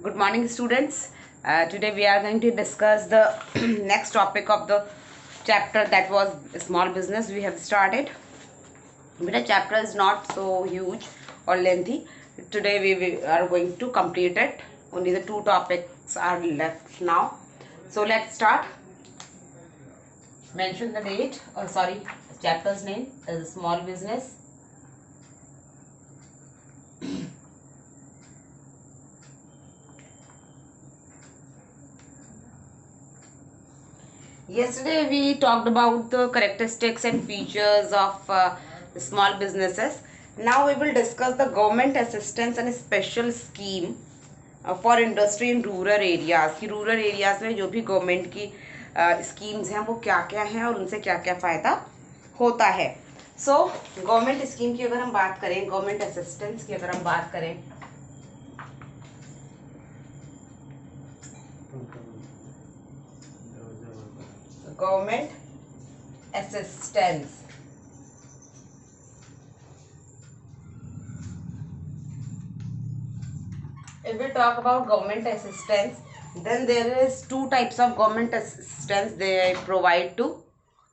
Good morning, students. Today we are going to discuss the next topic of the chapter, that was small business. We have started, but the chapter is not so huge or lengthy. Today we are going to complete it. Only the two topics are left now. So let's start. Mention the date, or sorry, chapter's name is small business. Yesterday we talked about the characteristics and features of small businesses. Now we will discuss the government assistance and special scheme for industry in rural areas. कि rural areas में जो भी government की schemes हैं वो क्या क्या हैं और उनसे क्या क्या फ़ायदा होता है. So government scheme की अगर हम बात करें, government assistance की अगर हम बात करें, government assistance. If we talk about government assistance, then there is two types of government assistance they provide to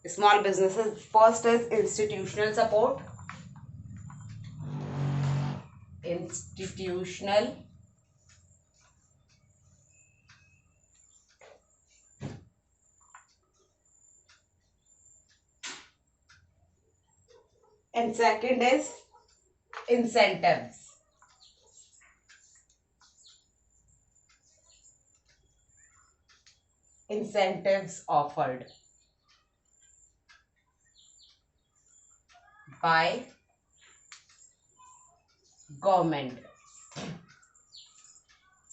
small businesses. First is institutional support. Institutional and second is incentives. Incentives offered by government.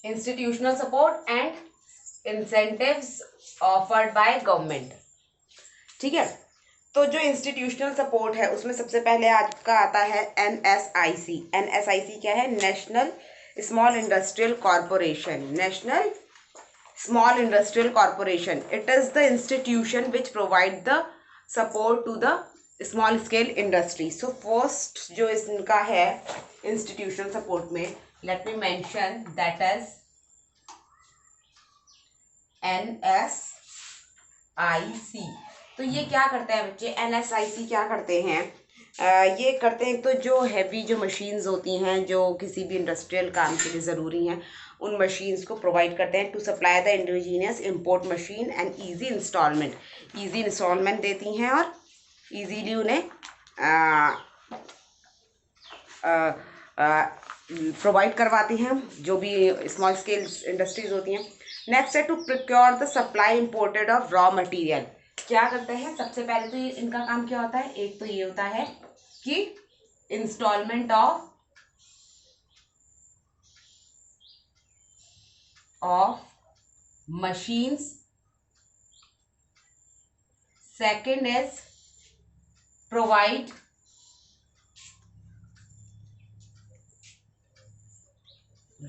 Institutional support and incentives offered by government. ठीक है. तो जो institutional support है उसमें सबसे पहले आपका आता है NSIC. NSIC क्या है? National small industrial corporation. National small industrial corporation. It is the institution which provide the support to the small scale industry. So first जो इनका है इंस्टीट्यूशनल सपोर्ट में, let me mention that is NSIC. तो ये क्या करते हैं बच्चे? NSIC क्या करते हैं? ये करते हैं तो जो हैवी जो मशीन्स होती हैं जो किसी भी इंडस्ट्रियल काम के लिए ज़रूरी हैं, उन मशीन्स को प्रोवाइड करते हैं to supply the indigenous import machine and easy installment. Easy installment देती हैं और ईजीली उन्हें प्रोवाइड करवाती हैं जो भी स्मॉल स्केल इंडस्ट्रीज होती हैं. नेक्स्ट है to procure the supply imported of raw material. क्या करते हैं? सबसे पहले तो ये इनका काम क्या होता है? एक तो ये होता है कि installment of machines. Second is provide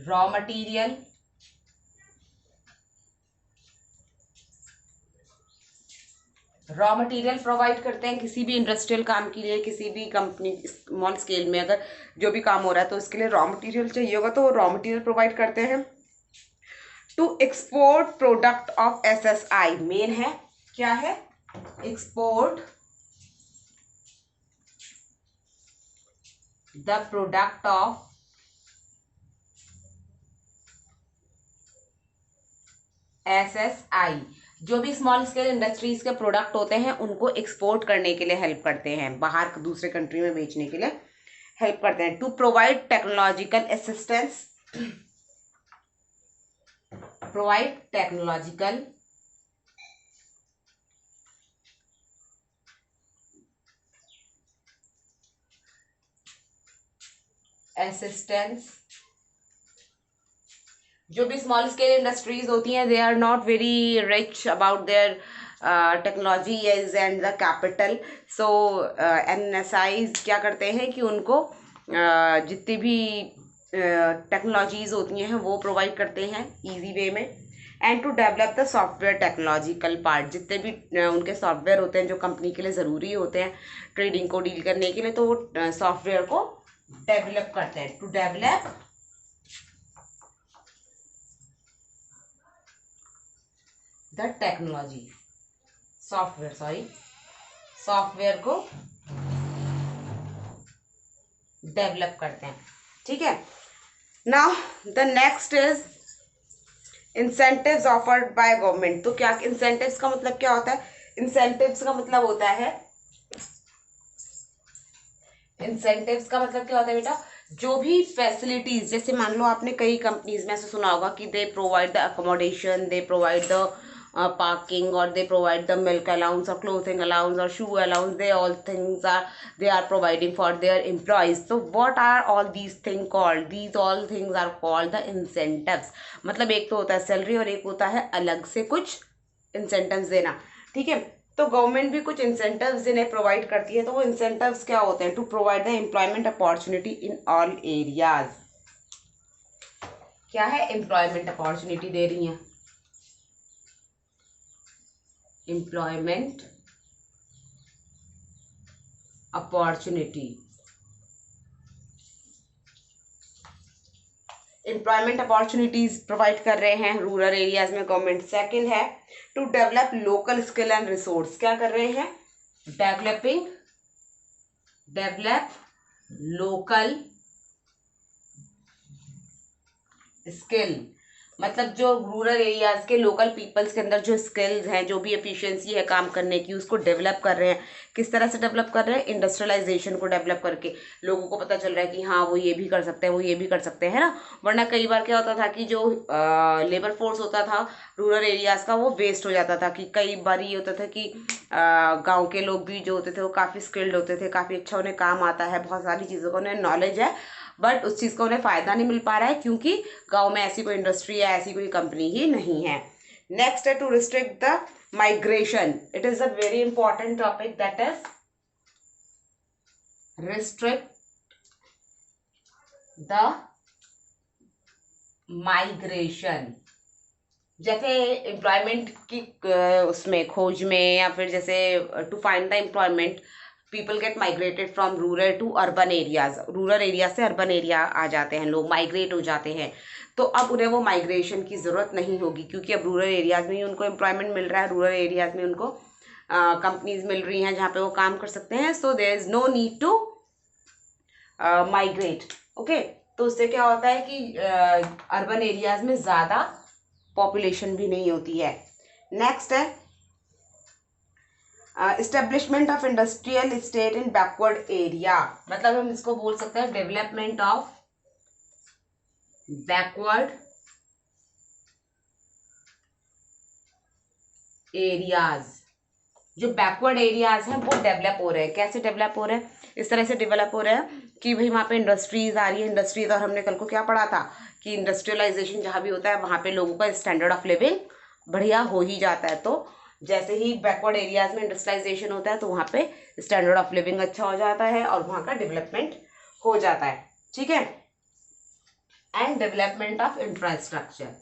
raw material. Raw material provide करते हैं किसी भी इंडस्ट्रियल काम के लिए, किसी भी कंपनी स्मॉल स्केल में अगर जो भी काम हो रहा है तो उसके लिए रॉ मटेरियल चाहिए होगा तो रॉ मटेरियल प्रोवाइड करते हैं. To export product of SSI. Main है क्या है? Export the product of SSI. जो भी स्मॉल स्केल इंडस्ट्रीज के प्रोडक्ट होते हैं उनको एक्सपोर्ट करने के लिए हेल्प करते हैं, बाहर दूसरे कंट्री में बेचने के लिए हेल्प करते हैं. To provide technological assistance. Provide technological assistance. जो भी स्मॉल स्केल इंडस्ट्रीज होती हैं, they are not very rich about their technology and the capital. So NSIs क्या करते हैं कि उनको जितनी भी टेक्नोलॉजीज होती हैं वो प्रोवाइड करते हैं ईजी वे में. And to develop the software technological part. जितने भी उनके सॉफ्टवेयर होते हैं जो कंपनी के लिए ज़रूरी होते हैं ट्रेडिंग को डील करने के लिए, तो वो सॉफ्टवेयर को डेवलप करते हैं. To develop the technology, software को डेवलप करते हैं, ठीक है। Now the next is incentives offered by government. तो क्या इंसेंटिव्स का मतलब क्या होता है? इंसेंटिव्स का मतलब होता है बेटा, जो भी फैसिलिटीज, जैसे मान लो आपने कई कंपनीज में ऐसा सुना होगा कि they provide the accommodation, they provide the parking, or they provide the milk allowance or clothing allowance or shoe allowance. They all things are providing for their employees. So what are all these things called? These all things are called the incentives. मतलब एक तो होता है salary और एक होता है अलग से कुछ incentives देना, ठीक है। तो गवर्नमेंट भी कुछ incentives जिन्हें प्रोवाइड करती है, तो वो incentives क्या होते हैं? To provide the employment opportunity in all areas. क्या है? एम्प्लॉयमेंट अपॉर्चुनिटी दे रही हैं, employment opportunity, employment opportunities provide कर रहे हैं रूरल एरियाज में गवर्नमेंट। सेकंड है to develop local skill and resource. क्या कर रहे हैं? डेवलप लोकल स्किल, मतलब जो रूरल एरियाज के लोकल पीपल्स के अंदर जो स्किल्स हैं, जो भी एफिशिएंसी है काम करने की, उसको डेवलप कर रहे हैं। किस तरह से डेवलप कर रहे हैं? इंडस्ट्रियलाइजेशन को डेवलप करके लोगों को पता चल रहा है कि हाँ वो ये भी कर सकते हैं, वो ये भी कर सकते हैं, है ना। वरना कई बार क्या होता था कि जो लेबर फोर्स होता था रूरल एरियाज का, वो वेस्ट हो जाता था। कि कई बार ये होता था कि गाँव के लोग भी जो होते थे वो काफ़ी स्किल्ड होते थे, काफ़ी अच्छा उन्हें काम आता है, बहुत सारी चीज़ों का उन्हें नॉलेज है, बट उस चीज़ का उन्हें फ़ायदा नहीं मिल पा रहा है क्योंकि गांव में ऐसी कोई इंडस्ट्री या ऐसी कोई कंपनी ही नहीं है। नेक्स्ट है to restrict the migration. It is a very important topic, that is restrict the migration. जैसे एम्प्लॉयमेंट की उसमें खोज में, या फिर जैसे to find the employment, people get migrated from rural to urban areas. Rural area से अर्बन एरिया आ जाते हैं लोग, माइग्रेट हो जाते हैं। तो अब उन्हें वो माइग्रेशन की ज़रूरत नहीं होगी क्योंकि अब रूरल एरियाज में ही उनको एम्प्लॉयमेंट मिल रहा है, रूरल एरियाज में उनको कंपनीज मिल रही हैं जहाँ पे वो काम कर सकते हैं। So there is no need to migrate. Okay, तो उससे क्या होता है कि अर्बन एरियाज में ज़्यादा पॉपुलेशन भी नहीं होती है। नेक्स्ट है establishment of industrial state in backward area. मतलब हम इसको बोल सकते हैं डेवलपमेंट ऑफ बैकवर्ड एरियाज। जो बैकवर्ड एरियाज हैं वो डेवलप हो रहे हैं। कैसे डेवलप हो रहे हैं? इस तरह से डेवलप हो रहे हैं कि भाई वहाँ पे इंडस्ट्रीज आ रही है, इंडस्ट्रीज, और हमने कल को क्या पढ़ा था कि इंडस्ट्रियलाइजेशन जहाँ भी होता है वहाँ पे लोगों का स्टैंडर्ड ऑफ लिविंग बढ़िया हो ही जाता है। तो जैसे ही बैकवर्ड एरियाज में इंडस्ट्रियलाइजेशन होता है तो वहाँ पे स्टैंडर्ड ऑफ लिविंग अच्छा हो जाता है और वहाँ का डेवलपमेंट हो जाता है, ठीक है। And development of infrastructure.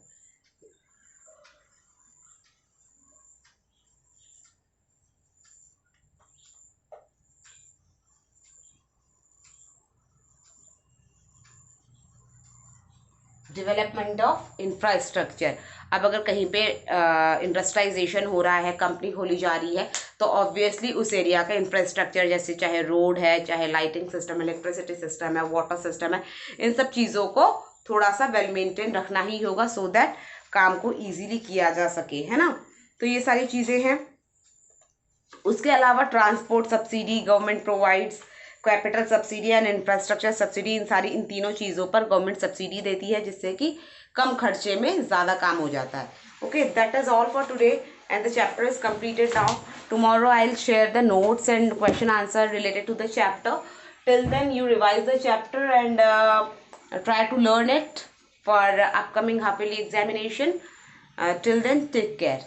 Development of infrastructure. अब अगर कहीं पे इंडस्ट्रियलाइजेशन हो रहा है, कंपनी खोली जा रही है, तो ऑब्वियसली उस एरिया का इंफ्रास्ट्रक्चर, जैसे चाहे रोड है, चाहे लाइटिंग सिस्टम, इलेक्ट्रिसिटी सिस्टम है, वाटर सिस्टम है, इन सब चीज़ों को थोड़ा सा वेल मेंटेन रखना ही होगा सो दैट काम को ईजीली किया जा सके, है ना। तो ये सारी चीज़ें हैं। उसके अलावा transport subsidy government provides, capital subsidy and infrastructure subsidy, इन तीनों चीज़ों पर गवर्नमेंट सब्सिडी देती है जिससे कि कम खर्चे में ज़्यादा काम हो जाता है। Okay, that is all for today and the chapter is completed now. Tomorrow I'll share the notes and question answer related to the chapter. Till then you revise the chapter and try to learn it for upcoming half yearly examination. Till then, take care.